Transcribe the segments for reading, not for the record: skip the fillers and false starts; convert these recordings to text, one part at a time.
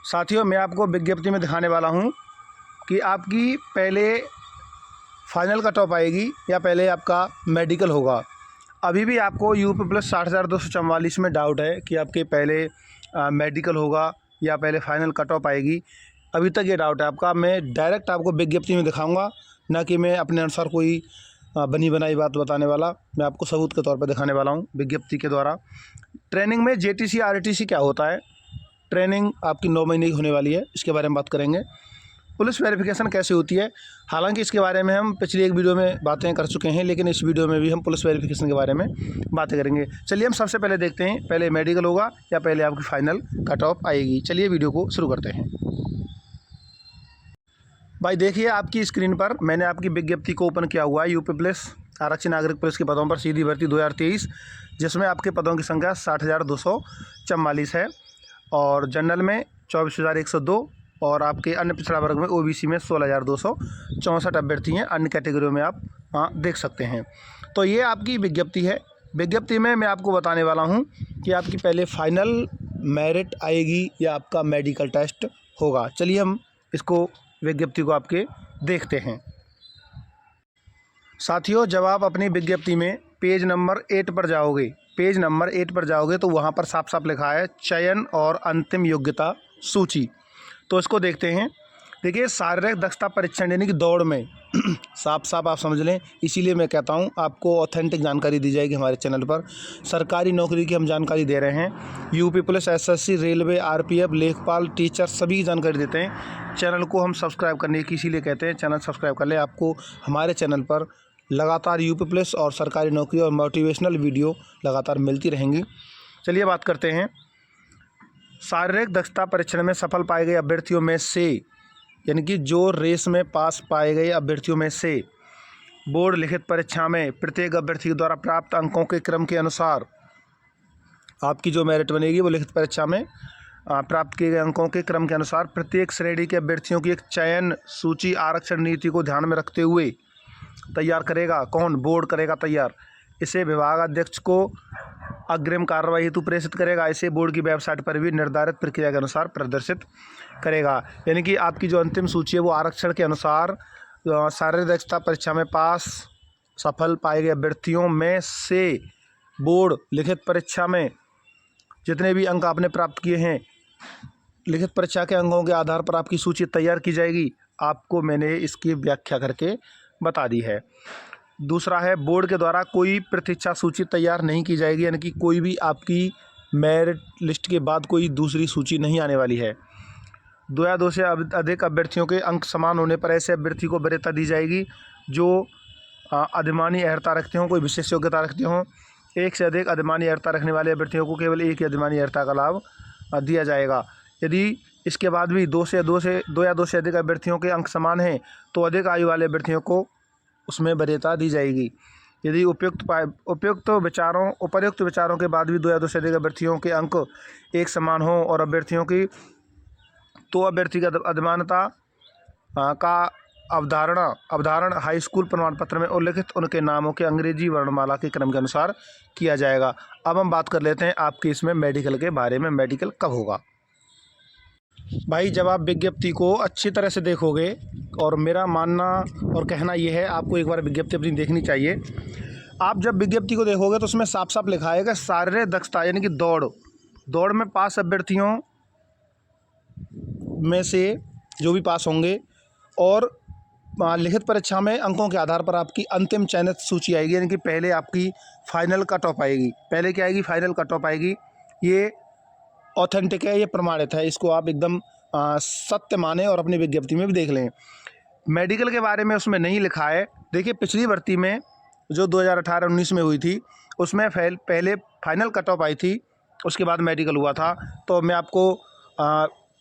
साथियों, मैं आपको विज्ञप्ति में दिखाने वाला हूं कि आपकी पहले फाइनल कट ऑफ आएगी या पहले आपका मेडिकल होगा। अभी भी आपको यूपी प्लस 60,244 में डाउट है कि आपके पहले मेडिकल होगा या पहले फाइनल कट ऑफ आएगी। अभी तक ये डाउट है आपका। मैं डायरेक्ट आपको विज्ञप्ति में दिखाऊंगा, ना कि मैं अपने अनुसार कोई बनी बनाई बात बताने वाला। मैं आपको सबूत के तौर पर दिखाने वाला हूँ विज्ञप्ति के द्वारा। ट्रेनिंग में जेटीसी आरटीसी क्या होता है, ट्रेनिंग आपकी 9 महीने की होने वाली है, इसके बारे में बात करेंगे। पुलिस वेरिफिकेशन कैसे होती है, हालांकि इसके बारे में हम पिछली एक वीडियो में बातें कर चुके हैं, लेकिन इस वीडियो में भी हम पुलिस वेरिफिकेशन के बारे में बातें करेंगे। चलिए हम सबसे पहले देखते हैं, पहले मेडिकल होगा या पहले आपकी फाइनल कट ऑफ आएगी। चलिए वीडियो को शुरू करते हैं। भाई देखिए, आपकी स्क्रीन पर मैंने आपकी विज्ञप्ति को ओपन किया हुआ है। यूपी पुलिस आरक्षी नागरिक पुलिस के पदों पर सीधी भर्ती 2023, जिसमें आपके पदों की संख्या 60,244 है और जनरल में 24,102 और आपके अन्य पिछड़ा वर्ग में ओबीसी में 16,264 अभ्यर्थी हैं। अन्य कैटेगरियों में आप देख सकते हैं। तो ये आपकी विज्ञप्ति है। विज्ञप्ति में मैं आपको बताने वाला हूँ कि आपकी पहले फाइनल मेरिट आएगी या आपका मेडिकल टेस्ट होगा। चलिए हम इसको विज्ञप्ति को आपके देखते हैं। साथियों, जब आप अपनी विज्ञप्ति में पेज नंबर 8 पर जाओगे तो वहाँ पर साफ साफ लिखा है चयन और अंतिम योग्यता सूची। तो इसको देखते हैं। देखिए, शारीरिक दक्षता परीक्षण यानी कि दौड़ में साफ साफ आप समझ लें। इसीलिए मैं कहता हूँ आपको ऑथेंटिक जानकारी दी जाएगी हमारे चैनल पर। सरकारी नौकरी की हम जानकारी दे रहे हैं। UP police, SSC, railway, RPF, लेखपाल, टीचर सभी की जानकारी देते हैं। चैनल को हम सब्सक्राइब करने की इसीलिए कहते हैं, चैनल सब्सक्राइब कर लें। आपको हमारे चैनल पर लगातार यूपी पुलिस और सरकारी नौकरी और मोटिवेशनल वीडियो लगातार मिलती रहेंगी। चलिए बात करते हैं। शारीरिक दक्षता परीक्षण में सफल पाए गए अभ्यर्थियों में से, यानी कि जो रेस में पास पाए गए अभ्यर्थियों में से बोर्ड लिखित परीक्षा में प्रत्येक अभ्यर्थी द्वारा प्राप्त अंकों के क्रम के अनुसार आपकी जो मेरिट बनेगी वो लिखित परीक्षा में प्राप्त किए गए अंकों के क्रम के अनुसार प्रत्येक श्रेणी के अभ्यर्थियों की एक चयन सूची आरक्षण नीति को ध्यान में रखते हुए तैयार करेगा। कौन? बोर्ड करेगा तैयार। इसे विभाग अध्यक्ष को अग्रिम कार्रवाई हेतु प्रेषित करेगा। इसे बोर्ड की वेबसाइट पर भी निर्धारित प्रक्रिया के अनुसार प्रदर्शित करेगा। यानी कि आपकी जो अंतिम सूची है वो आरक्षण के अनुसार शारीरिक दक्षता परीक्षा में पास सफल पाए गए अभ्यर्थियों में से बोर्ड लिखित परीक्षा में जितने भी अंक आपने प्राप्त किए हैं, लिखित परीक्षा के अंकों के आधार पर आपकी सूची तैयार की जाएगी। आपको मैंने इसकी व्याख्या करके बता दी है। दूसरा है, बोर्ड के द्वारा कोई प्रतीक्षा सूची तैयार नहीं की जाएगी, यानी कि कोई भी आपकी मेरिट लिस्ट के बाद कोई दूसरी सूची नहीं आने वाली है। 2 या 2 से अधिक अभ्यर्थियों के अंक समान होने पर ऐसे अभ्यर्थी को वरीयता दी जाएगी जो अधिमानी अर्हता रखते हों, कोई विशेष योग्यता रखते हों। 1 से अधिक अधिमानी अर्हता रखने वाले अभ्यर्थियों को केवल एक ही अधिमानी अर्हता का लाभ दिया जाएगा। यदि इसके बाद भी 2 या 2 से अधिक अभ्यर्थियों के अंक समान हैं तो अधिक आयु वाले अभ्यर्थियों को उसमें वरीयता दी जाएगी। यदि उपर्युक्त विचारों के बाद भी 2 या 2 से अधिक अभ्यर्थियों के अंक एक समान हों और अभ्यर्थियों की तो अभ्यर्थी का अधिमानता का अवधारण हाई स्कूल प्रमाण पत्र में उल्लिखित उनके नामों के अंग्रेजी वर्णमाला के क्रम के अनुसार किया जाएगा। अब हम बात कर लेते हैं आपके इसमें मेडिकल के बारे में। मेडिकल कब होगा? भाई, जब आप विज्ञप्ति को अच्छी तरह से देखोगे, और मेरा मानना और कहना यह है आपको एक बार विज्ञप्ति अपनी देखनी चाहिए। आप जब विज्ञप्ति को देखोगे तो उसमें साफ साफ लिखा है कि शारीरिक दक्षता यानी कि दौड़ में पास अभ्यर्थियों में से जो भी पास होंगे और लिखित परीक्षा में अंकों के आधार पर आपकी अंतिम चयनित सूची आएगी, यानी कि पहले आपकी फाइनल कट ऑफ आएगी। पहले क्या आएगी? फाइनल कट ऑफ आएगी। ये ऑथेंटिक है, ये प्रमाणित है। इसको आप एकदम सत्य माने और अपनी विज्ञप्ति में भी देख लें। मेडिकल के बारे में उसमें नहीं लिखा है। देखिए, पिछली भर्ती में जो 2018-19 में हुई थी उसमें पहले फाइनल कट ऑफ आई थी, उसके बाद मेडिकल हुआ था। तो मैं आपको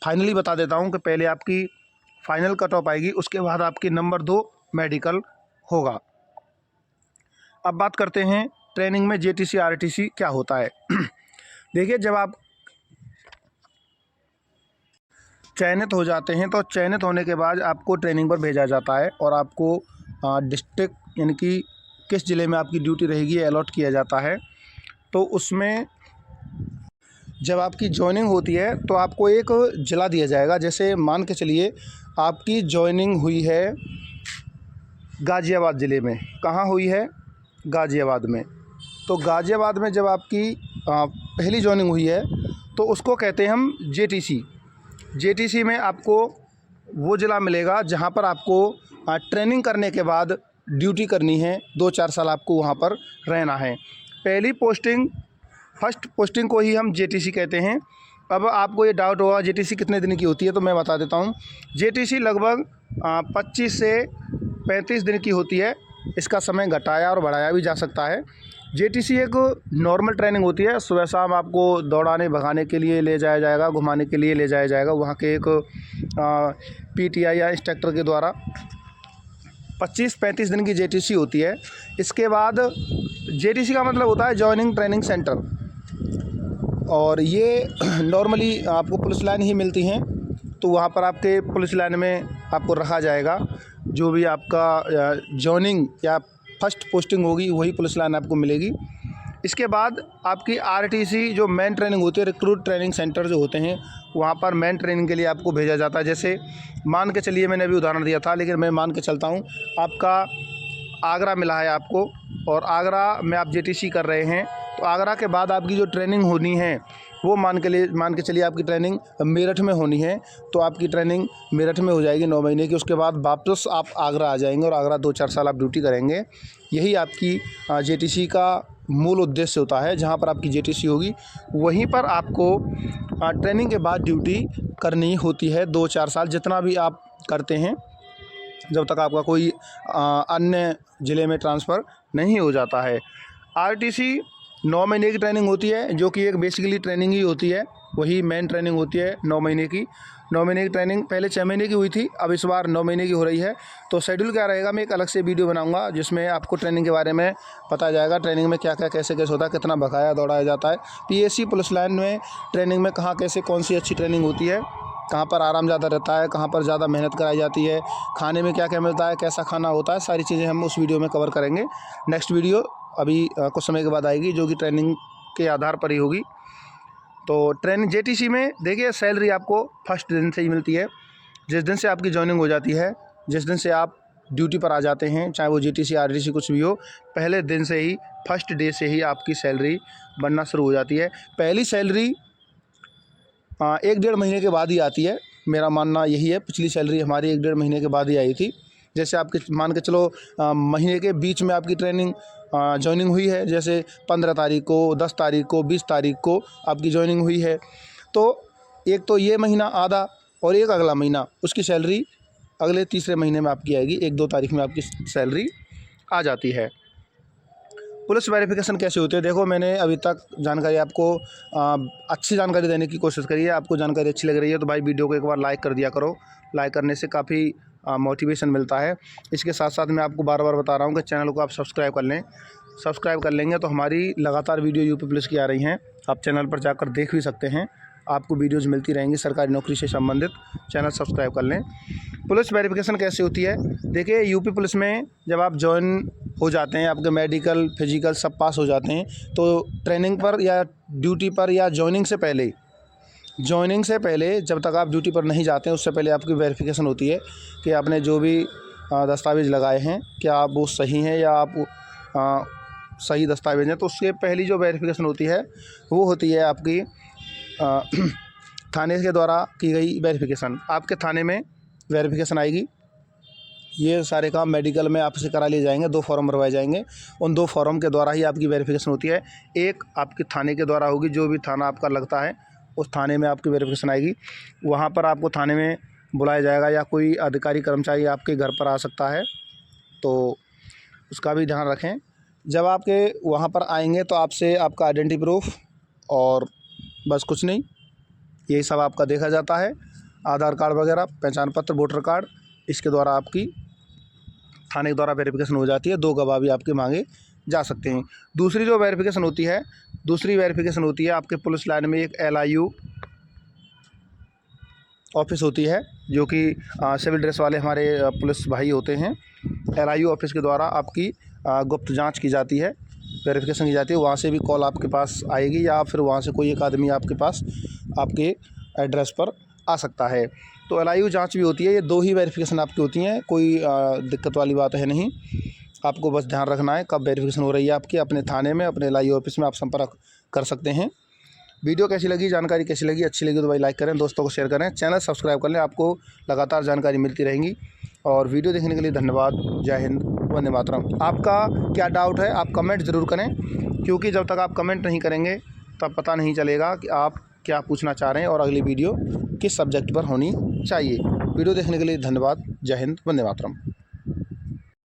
फाइनली बता देता हूं कि पहले आपकी फाइनल कट ऑफ आएगी, उसके बाद आपकी नंबर 2 मेडिकल होगा। अब बात करते हैं ट्रेनिंग में जेटीसी आरटीसी क्या होता है। देखिए, जब आप चयनित हो जाते हैं तो चयनित होने के बाद आपको ट्रेनिंग पर भेजा जाता है और आपको डिस्ट्रिक्ट यानी कि किस ज़िले में आपकी ड्यूटी रहेगी अलॉट किया जाता है। तो उसमें जब आपकी जॉइनिंग होती है तो आपको एक जिला दिया जाएगा। जैसे मान के चलिए आपकी जॉइनिंग हुई है गाज़ियाबाद ज़िले में। कहाँ हुई है? गाज़ियाबाद में। तो गाज़ियाबाद में जब आपकी पहली जॉइनिंग हुई है तो उसको कहते हैं हम जेटीसी। जेटीसी में आपको वो ज़िला मिलेगा जहाँ पर आपको ट्रेनिंग करने के बाद ड्यूटी करनी है। 2-4 साल आपको वहाँ पर रहना है। पहली पोस्टिंग, फर्स्ट पोस्टिंग को ही हम जेटीसी कहते हैं। अब आपको ये डाउट होगा जेटीसी कितने दिन की होती है, तो मैं बता देता हूँ। जेटीसी लगभग 25 से 35 दिन की होती है। इसका समय घटाया और बढ़ाया भी जा सकता है। जेटीसी एक नॉर्मल ट्रेनिंग होती है। सुबह शाम आपको दौड़ाने भगाने के लिए ले जाया जाएगा, घुमाने के लिए ले जाया जाएगा वहाँ के एक पीटीआई या इंस्ट्रक्टर के द्वारा। 25-35 दिन की जेटीसी होती है। इसके बाद जेटीसी का मतलब होता है जॉइनिंग ट्रेनिंग सेंटर, और ये नॉर्मली आपको पुलिस लाइन ही मिलती हैं। तो वहाँ पर आपके पुलिस लाइन में आपको रखा जाएगा। जो भी आपका जॉइनिंग या फर्स्ट पोस्टिंग होगी वही पुलिस लाइन आपको मिलेगी। इसके बाद आपकी आरटीसी जो मेन ट्रेनिंग होती है, रिक्रूट ट्रेनिंग सेंटर जो होते हैं, वहाँ पर मेन ट्रेनिंग के लिए आपको भेजा जाता है। जैसे मान के चलिए, मैंने अभी उदाहरण दिया था लेकिन मैं मान के चलता हूँ, आपका आगरा मिला है आपको, और आगरा में आप जेटीसी कर रहे हैं। तो आगरा के बाद आपकी जो ट्रेनिंग होनी है वो मान के चलिए आपकी ट्रेनिंग मेरठ में होनी है। तो आपकी ट्रेनिंग मेरठ में हो जाएगी 9 महीने की। उसके बाद वापस आप आगरा आ जाएंगे और आगरा 2-4 साल आप ड्यूटी करेंगे। यही आपकी जेटीसी का मूल उद्देश्य होता है। जहाँ पर आपकी जेटीसी होगी वहीं पर आपको ट्रेनिंग के बाद ड्यूटी करनी होती है 2-4 साल, जितना भी आप करते हैं, जब तक आपका कोई अन्य ज़िले में ट्रांसफ़र नहीं हो जाता है। आरटीसी 9 महीने की ट्रेनिंग होती है, जो कि एक बेसिकली ट्रेनिंग ही होती है। वही मेन ट्रेनिंग होती है 9 महीने की। 9 महीने की ट्रेनिंग पहले 6 महीने की हुई थी, अब इस बार 9 महीने की हो रही है। तो शेड्यूल क्या रहेगा, मैं एक अलग से वीडियो बनाऊंगा जिसमें आपको ट्रेनिंग के बारे में पता जाएगा। ट्रेनिंग में क्या क्या कैसे कैसे होता है, कितना भगाया दौड़ाया जाता है। पीएससी पुलिस लाइन में ट्रेनिंग में कहाँ कैसे कौन सी अच्छी ट्रेनिंग होती है, कहाँ पर आराम ज़्यादा रहता है, कहाँ पर ज़्यादा मेहनत कराई जाती है, खाने में क्या क्या मिलता है, कैसा खाना होता है, सारी चीज़ें हम उस वीडियो में कवर करेंगे। नेक्स्ट वीडियो अभी कुछ समय के बाद आएगी, जो कि ट्रेनिंग के आधार पर ही होगी। तो ट्रेनिंग जेटीसी में देखिए सैलरी आपको फर्स्ट दिन से ही मिलती है। जिस दिन से आपकी जॉइनिंग हो जाती है, जिस दिन से आप ड्यूटी पर आ जाते हैं, चाहे वो जेटीसी आरटीसी कुछ भी हो, पहले दिन से ही, फर्स्ट डे से ही आपकी सैलरी बनना शुरू हो जाती है। पहली सैलरी 1-1.5 महीने के बाद ही आती है। मेरा मानना यही है। पिछली सैलरी हमारी 1-1.5 महीने के बाद ही आई थी। जैसे आपके मान के चलो महीने के बीच में आपकी ट्रेनिंग जॉइनिंग हुई है, जैसे 15 तारीख को, 10 तारीख को, 20 तारीख को आपकी जॉइनिंग हुई है। तो एक तो ये महीना आधा और एक अगला महीना, उसकी सैलरी अगले तीसरे महीने में आपकी आएगी। 1-2 तारीख में आपकी सैलरी आ जाती है। पुलिस वेरिफिकेशन कैसे होती है, देखो मैंने अभी तक जानकारी आपको अच्छी जानकारी देने की कोशिश करी है। आपको जानकारी अच्छी लग रही है तो भाई वीडियो को एक बार लाइक कर दिया करो। लाइक करने से काफ़ी मोटिवेशन मिलता है। इसके साथ साथ मैं आपको बार बार बता रहा हूँ कि चैनल को आप सब्सक्राइब कर लें। सब्सक्राइब कर लेंगे तो हमारी लगातार वीडियो यूपी पुलिस की आ रही हैं, आप चैनल पर जाकर देख भी सकते हैं। आपको वीडियोज़ मिलती रहेंगी सरकारी नौकरी से संबंधित। चैनल सब्सक्राइब कर लें। पुलिस वेरिफिकेशन कैसे होती है, देखिए यूपी पुलिस में जब आप ज्वाइन हो जाते हैं, आपके मेडिकल फिजिकल सब पास हो जाते हैं, तो ट्रेनिंग पर या ड्यूटी पर या जॉइनिंग से पहले जब तक आप ड्यूटी पर नहीं जाते हैं, उससे पहले आपकी वेरिफिकेशन होती है कि आपने जो भी दस्तावेज़ लगाए हैं क्या आप वो सही हैं या आप सही दस्तावेज़ हैं। तो उसके पहली जो वेरिफिकेशन होती है वो होती है आपकी थाने के द्वारा की गई वेरिफिकेशन। आपके थाने में वेरिफिकेशन आएगी। ये सारे काम मेडिकल में आपसे करा लिए जाएंगे। 2 फॉर्म भरवाए जाएंगे, उन 2 फॉर्म के द्वारा ही आपकी वेरिफिकेशन होती है। एक आपके थाने के द्वारा होगी, जो भी थाना आपका लगता है उस थाने में आपकी वेरिफिकेशन आएगी। वहाँ पर आपको थाने में बुलाया जाएगा या कोई अधिकारी कर्मचारी आपके घर पर आ सकता है, तो उसका भी ध्यान रखें। जब आपके वहाँ पर आएंगे तो आपसे आपका आइडेंटिटी प्रूफ और बस कुछ नहीं, यही सब आपका देखा जाता है। आधार कार्ड वगैरह, पहचान पत्र, वोटर कार्ड, इसके द्वारा आपकी थाने के द्वारा वेरिफिकेशन हो जाती है। 2 गवाह भी आपके मांगे जा सकते हैं। दूसरी वेरिफिकेशन होती है आपके पुलिस लाइन में एक LIU ऑफिस होती है, जो कि सिविल ड्रेस वाले हमारे पुलिस भाई होते हैं। LIU ऑफिस के द्वारा आपकी गुप्त जांच की जाती है। वेरिफिकेशन की जाती है, वहाँ से भी कॉल आपके पास आएगी या फिर वहाँ से कोई एक आदमी आपके पास आपके एड्रेस पर आ सकता है। तो LIU जांच भी होती है, ये 2 ही वेरिफिकेशन आपकी होती हैं, कोई दिक्कत वाली बात है नहीं। आपको बस ध्यान रखना है कब वेरिफिकेशन हो रही है आपकी। अपने थाने में, अपने LIU ऑफिस में आप संपर्क कर सकते हैं। वीडियो कैसी लगी, जानकारी कैसी लगी, अच्छी लगी तो भाई लाइक करें, दोस्तों को शेयर करें, चैनल सब्सक्राइब कर लें, आपको लगातार जानकारी मिलती रहेंगी। और वीडियो देखने के लिए धन्यवाद। जय हिंद, वंदे मातरम। आपका क्या डाउट है आप कमेंट ज़रूर करें, क्योंकि जब तक आप कमेंट नहीं करेंगे तब पता नहीं चलेगा कि आप क्या पूछना चाह रहे हैं और अगली वीडियो किस सब्जेक्ट पर होनी चाहिए। वीडियो देखने के लिए धन्यवाद। जय हिंद, वंदे मातरम।